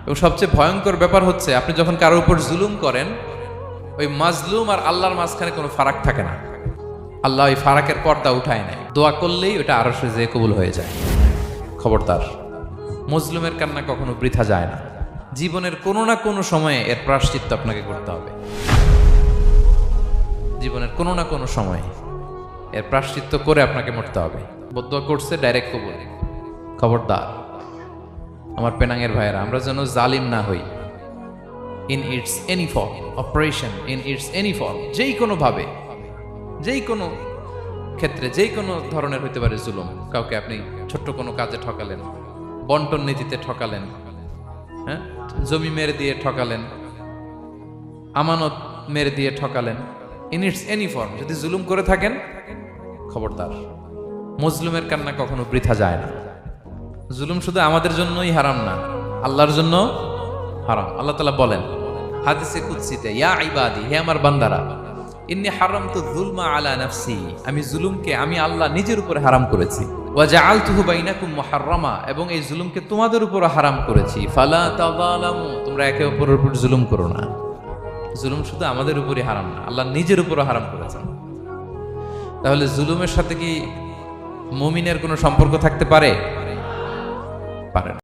এবং সবচেয়ে ভয়ঙ্কর ব্যাপার হচ্ছে আপনি যখন কারোর উপর জুলুম করেন, ওই মাজলুম আর আল্লাহর মাঝখানে কোনো ফারাক থাকে না। আল্লাহ ওই ফারাকের পর্দা উঠায় নেয়, দোয়া করলেই ওটা আরশে যেয়ে কবুল হয়ে যায়। খবরদার, মজলুমের কান্না কখনো বৃথা যায় না। জীবনের কোনো না কোনো সময়ে এর প্রায়শ্চিত্ত আপনাকে করতে হবে। জীবনের কোনো না কোনো সময়ে এর প্রায়শ্চিত্ত করে আপনাকে মরতে হবে। বদদোয়া করছে, ডাইরেক্ট কবুল। খবরদার আমার পেনাঙ্গের ভাইয়েরা, আমরা যেন জালিম না হই। In it's any form, operation in it's any form, যেই কোনো ভাবে, যেই কোনো ক্ষেত্রে, যেই কোনো ধরনের হইতে পারে জুলুম। কাউকে আপনি ছোট্ট কোনো কাজে ঠকালেন, বন্টন নীতিতে ঠকালেন, হ্যাঁ, জমি মেরে দিয়ে ঠকালেন, আমানত মেরে দিয়ে ঠকালেন, ইন ইটস এনি ফর্ম যদি জুলুম করে থাকেন, খবরদার, মজলুমের কান্না কখনো বৃথা যায় না। জুলুম শুধু আমাদের জন্যই হারাম না, আল্লাহর জন্য হারাম। আল্লাহ তাআলা বলেন হাদিসে কুদসিতে, ইয়া ইবাদি, হে আমার বান্দারা, ইন্নী হারামতু যুলমা আলা নাফসি, আমি জুলুমকে আমি আল্লাহ নিজের উপরে হারাম করেছি। ওয়া জাআলতুহু বাইনাকুম মুহাররামা, এবং এই জুলুমকে তোমাদের উপর হারাম করেছি। ফালা তাযালামু, তোমরা একে অপরের উপর জুলুম করো না। জুলুম শুধু আমাদের উপরই হারাম না, আল্লাহ নিজের উপরও হারাম করেছেন। তাহলে জুলুমের সাথে কি মুমিনের কোনো সম্পর্ক থাকতে পারে? পারে না।